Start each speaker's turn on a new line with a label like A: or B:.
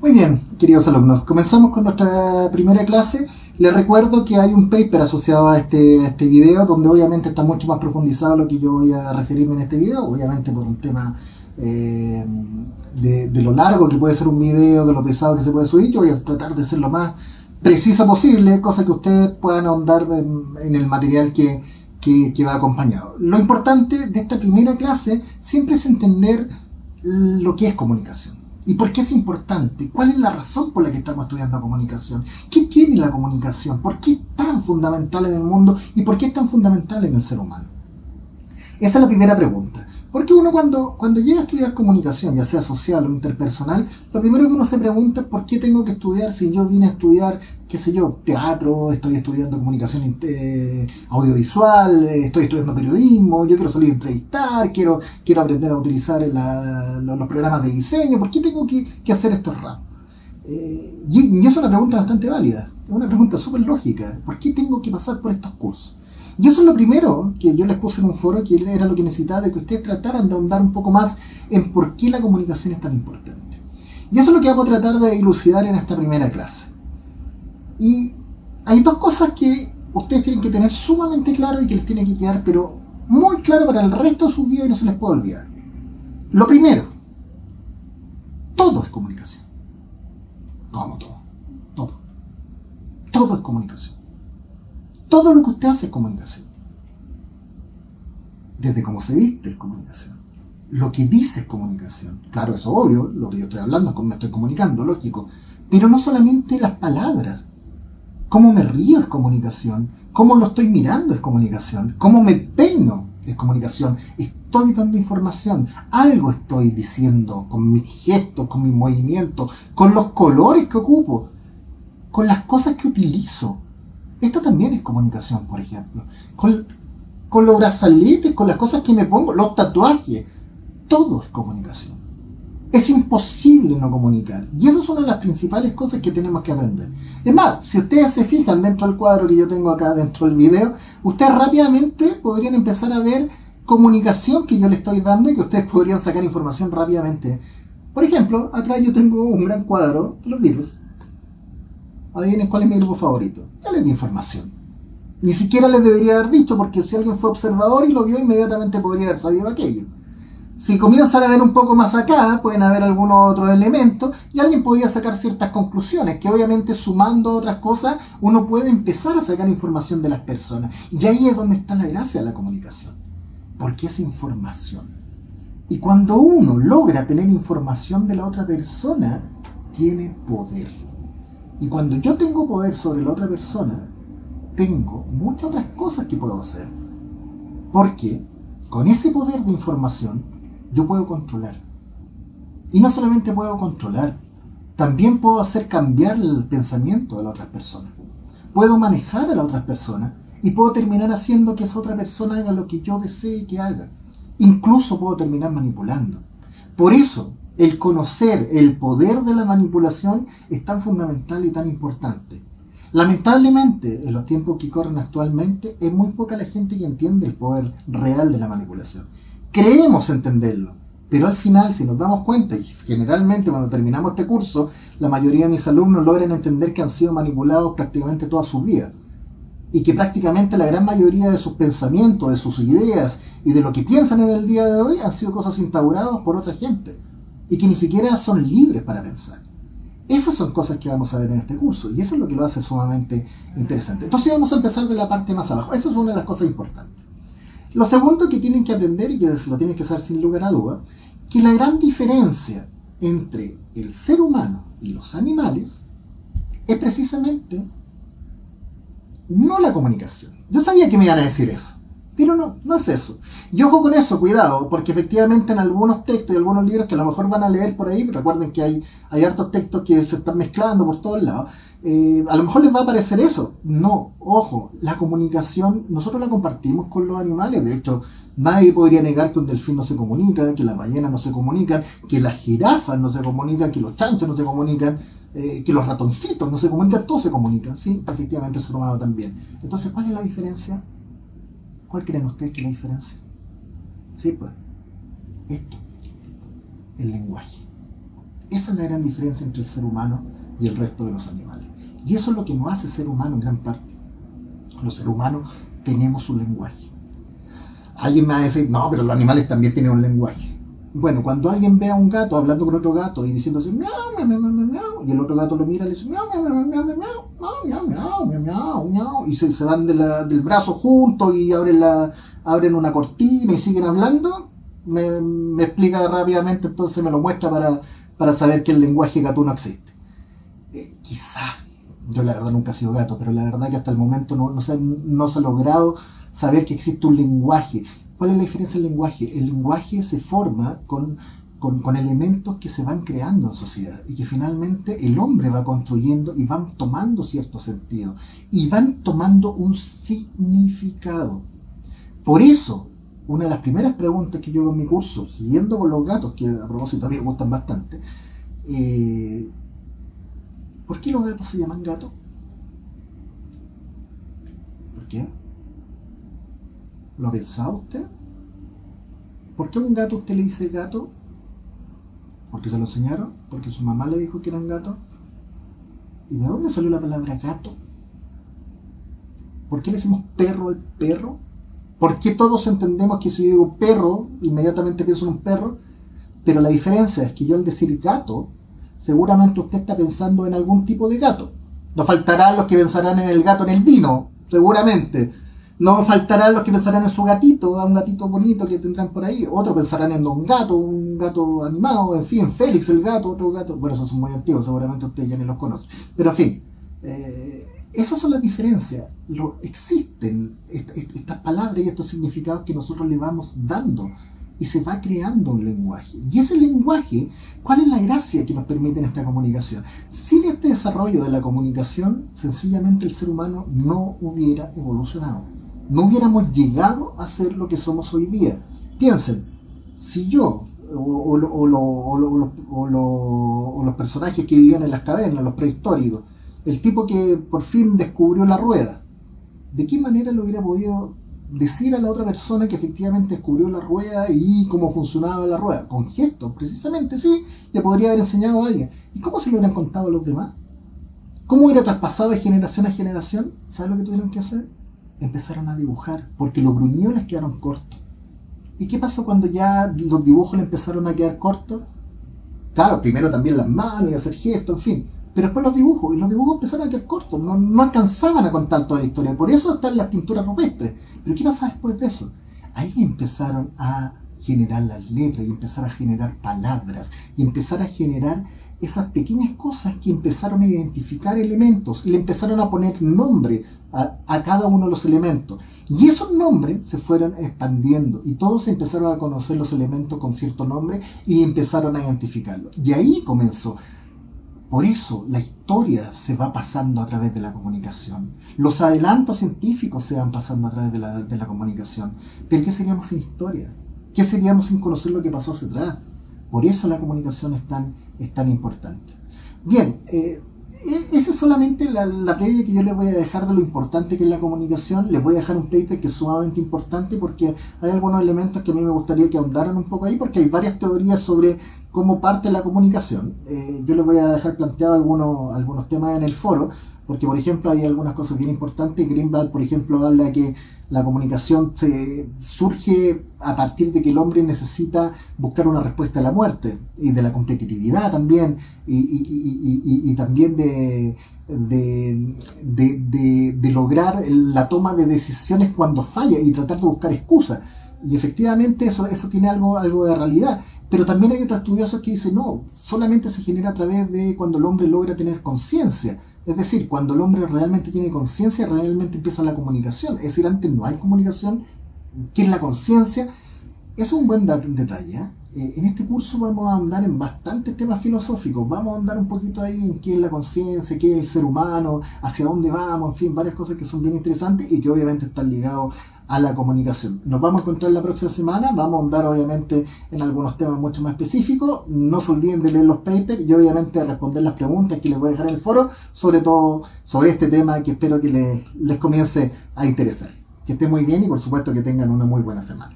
A: Muy bien, queridos alumnos, comenzamos con nuestra primera clase. Les recuerdo que hay un paper asociado a este video, donde obviamente está mucho más profundizado lo que yo voy a referirme en este video, obviamente por un tema de lo largo que puede ser un video, de lo pesado que se puede subir. Yo voy a tratar de ser lo más preciso posible, cosa que ustedes puedan ahondar en el material que va acompañado. Lo importante de esta primera clase siempre es entender lo que es comunicación. ¿Y por qué es importante? ¿Cuál es la razón por la que estamos estudiando comunicación? ¿Qué tiene la comunicación? ¿Por qué es tan fundamental en el mundo? ¿Y por qué es tan fundamental en el ser humano? Esa es la primera pregunta. Porque uno cuando llega a estudiar comunicación, ya sea social o interpersonal, lo primero que uno se pregunta es ¿por qué tengo que estudiar si yo vine a estudiar, qué sé yo, teatro, estoy estudiando comunicación audiovisual, estoy estudiando periodismo, yo quiero salir a entrevistar, quiero aprender a utilizar los programas de diseño, ¿por qué tengo que hacer estos ramos? Y es una pregunta bastante válida, es una pregunta súper lógica. ¿Por qué tengo que pasar por estos cursos? Y eso es lo primero que yo les puse en un foro, que era lo que necesitaba, de que ustedes trataran de ahondar un poco más en por qué la comunicación es tan importante. Y eso es lo que hago tratar de dilucidar en esta primera clase. Y hay dos cosas que ustedes tienen que tener sumamente claro y que les tiene que quedar, pero muy claro para el resto de sus vidas y no se les puede olvidar. Lo primero, todo es comunicación. ¿Cómo todo? Todo. Todo es comunicación. Todo lo que usted hace es comunicación. Desde cómo se viste es comunicación. Lo que dice es comunicación. Claro, eso es obvio, lo que yo estoy hablando, cómo me estoy comunicando, lógico. Pero no solamente las palabras. Cómo me río es comunicación. Cómo lo estoy mirando es comunicación. Cómo me peino es comunicación. Estoy dando información. Algo estoy diciendo con mis gestos, con mis movimientos, con los colores que ocupo, con las cosas que utilizo. Esto también es comunicación, por ejemplo. Con los brazaletes, con las cosas que me pongo, los tatuajes. Todo es comunicación. Es imposible no comunicar. Y eso es una de las principales cosas que tenemos que aprender. Es más, si ustedes se fijan dentro del cuadro que yo tengo acá dentro del video, ustedes rápidamente podrían empezar a ver comunicación que yo les estoy dando y que ustedes podrían sacar información rápidamente. Por ejemplo, atrás yo tengo un gran cuadro de los Beatles. Adivinen cuál es mi grupo favorito. Ya les di información. Ni siquiera les debería haber dicho, porque si alguien fue observador y lo vio, inmediatamente podría haber sabido aquello. Si comienzan a ver un poco más acá, pueden haber algunos otros elementos y alguien podría sacar ciertas conclusiones, que obviamente sumando otras cosas, uno puede empezar a sacar información de las personas. Y ahí es donde está la gracia de la comunicación. Porque es información. Y cuando uno logra tener información de la otra persona, tiene poder. Y cuando yo tengo poder sobre la otra persona, tengo muchas otras cosas que puedo hacer. Porque con ese poder de información, yo puedo controlar. Y no solamente puedo controlar, también puedo hacer cambiar el pensamiento de la otra persona. Puedo manejar a la otra persona y puedo terminar haciendo que esa otra persona haga lo que yo desee que haga. Incluso puedo terminar manipulando. Por eso, el conocer el poder de la manipulación es tan fundamental y tan importante. Lamentablemente, en los tiempos que corren actualmente, es muy poca la gente que entiende el poder real de la manipulación. Creemos entenderlo, pero al final, si nos damos cuenta, y generalmente cuando terminamos este curso, la mayoría de mis alumnos logran entender que han sido manipulados prácticamente toda su vida. Y que prácticamente la gran mayoría de sus pensamientos, de sus ideas y de lo que piensan en el día de hoy han sido cosas instauradas por otra gente. Y que ni siquiera son libres para pensar. Esas son cosas que vamos a ver en este curso y eso es lo que lo hace sumamente interesante. Entonces vamos a empezar de la parte más abajo. Eso es una de las cosas importantes. Lo segundo que tienen que aprender, y que lo tienen que saber sin lugar a duda, que la gran diferencia entre el ser humano y los animales es precisamente no la comunicación. Yo sabía que me iban a decir eso. Pero no es eso. Y ojo con eso, cuidado, porque efectivamente en algunos textos y algunos libros que a lo mejor van a leer por ahí, recuerden que hay hartos textos que se están mezclando por todos lados, a lo mejor les va a parecer eso. No, ojo, la comunicación nosotros la compartimos con los animales. De hecho, nadie podría negar que un delfín no se comunica, que las ballenas no se comunican, que las jirafas no se comunican, que los chanchos no se comunican, que los ratoncitos no se comunican, todos se comunican, ¿sí? Efectivamente el ser humano también. Entonces, ¿cuál es la diferencia? ¿Cuál creen ustedes que es la diferencia? Sí, pues, esto, el lenguaje. Esa es la gran diferencia entre el ser humano y el resto de los animales. Y eso es lo que nos hace ser humano en gran parte. Los seres humanos tenemos un lenguaje. Alguien me va a decir, no, pero los animales también tienen un lenguaje. Bueno, cuando alguien ve a un gato hablando con otro gato y diciendo así, miau, miau, miau, miau, miau, y el otro gato lo mira y le dice, miau, miau, miau, miau, miau, miau, miau, miau, miau, miau, miau, y se van del brazo juntos y abren una cortina y siguen hablando, me explica rápidamente, entonces me lo muestra para saber que el lenguaje gatuno existe. Quizá, yo la verdad nunca he sido gato, pero la verdad que hasta el momento no se ha logrado saber que existe un lenguaje. ¿Cuál es la diferencia del lenguaje? El lenguaje se forma con elementos que se van creando en sociedad y que finalmente el hombre va construyendo y van tomando cierto sentido y van tomando un significado. Por eso, una de las primeras preguntas que yo hago en mi curso, siguiendo con los gatos, que a propósito a mí me gustan bastante, ¿por qué los gatos se llaman gatos? ¿Por qué? ¿Lo ha pensado usted? ¿Por qué a un gato usted le dice gato? ¿Porque se lo enseñaron? ¿Porque su mamá le dijo que eran gatos? ¿Y de dónde salió la palabra gato? ¿Por qué le decimos perro al perro? ¿Por qué todos entendemos que si digo perro, inmediatamente pienso en un perro? Pero la diferencia es que yo al decir gato, seguramente usted está pensando en algún tipo de gato. No faltarán los que pensarán en el gato en el vino, seguramente. No faltarán los que pensarán en su gatito, un gatito bonito que tendrán por ahí. Otros pensarán en un gato animado, en fin, Félix el gato, otro gato. Bueno, esos son muy antiguos, seguramente ustedes ya ni los conocen. Pero en fin, esas son las diferencias. Existen estas palabras y estos significados que nosotros le vamos dando y se va creando un lenguaje. Y ese lenguaje, ¿cuál es la gracia que nos permite en esta comunicación? Sin este desarrollo de la comunicación, sencillamente el ser humano no hubiera evolucionado. No hubiéramos llegado a ser lo que somos hoy día. Piensen, si yo o los personajes que vivían en las cavernas, los prehistóricos, el tipo que por fin descubrió la rueda, ¿de qué manera lo hubiera podido decir a la otra persona que efectivamente descubrió la rueda y cómo funcionaba la rueda? Con gestos, precisamente, sí, le podría haber enseñado a alguien. ¿Y cómo se lo hubieran contado a los demás? ¿Cómo hubiera traspasado de generación a generación? ¿Sabes lo que tuvieron que hacer? Empezaron a dibujar, porque los gruñones les quedaron cortos. ¿Y qué pasó cuando ya los dibujos le empezaron a quedar cortos? Claro, primero también las manos y hacer gestos, en fin. Pero después los dibujos empezaron a quedar cortos, no alcanzaban a contar toda la historia. Por eso están las pinturas rupestres. Pero ¿qué pasa después de eso? Ahí empezaron a generar las letras, y empezar a generar palabras, y empezar a generar esas pequeñas cosas que empezaron a identificar elementos, y le empezaron a poner nombre a cada uno de los elementos. Y esos nombres se fueron expandiendo, y todos empezaron a conocer los elementos con cierto nombre, y empezaron a identificarlos. Y ahí comenzó. Por eso la historia se va pasando a través de la comunicación. Los adelantos científicos se van pasando a través de la comunicación. Pero ¿qué seríamos sin historia? ¿Qué seríamos sin conocer lo que pasó hacia atrás? Por eso la comunicación es tan importante. Bien, esa es solamente la previa que yo les voy a dejar de lo importante que es la comunicación. Les voy a dejar un paper que es sumamente importante porque hay algunos elementos que a mí me gustaría que ahondaran un poco ahí, porque hay varias teorías sobre cómo parte la comunicación. Yo les voy a dejar planteado algunos temas en el foro, porque por ejemplo hay algunas cosas bien importantes. Greenblatt, por ejemplo, habla de que la comunicación surge a partir de que el hombre necesita buscar una respuesta a la muerte y de la competitividad también, y también de lograr la toma de decisiones cuando falla y tratar de buscar excusas. Y efectivamente eso tiene algo de realidad. Pero también hay otros estudiosos que dicen, no, solamente se genera a través de cuando el hombre logra tener conciencia. Es decir, cuando el hombre realmente tiene conciencia, realmente empieza la comunicación. Es decir, antes no hay comunicación. ¿Qué es la conciencia? Eso es un buen detalle. En este curso vamos a andar en bastantes temas filosóficos. Vamos a andar un poquito ahí en qué es la conciencia, qué es el ser humano, hacia dónde vamos, en fin, varias cosas que son bien interesantes y que obviamente están ligados a la comunicación. Nos vamos a encontrar la próxima semana. Vamos a andar obviamente en algunos temas mucho más específicos. No se olviden de leer los papers y obviamente responder las preguntas que les voy a dejar en el foro, sobre todo sobre este tema que espero que les comience a interesar. Que estén muy bien y por supuesto que tengan una muy buena semana.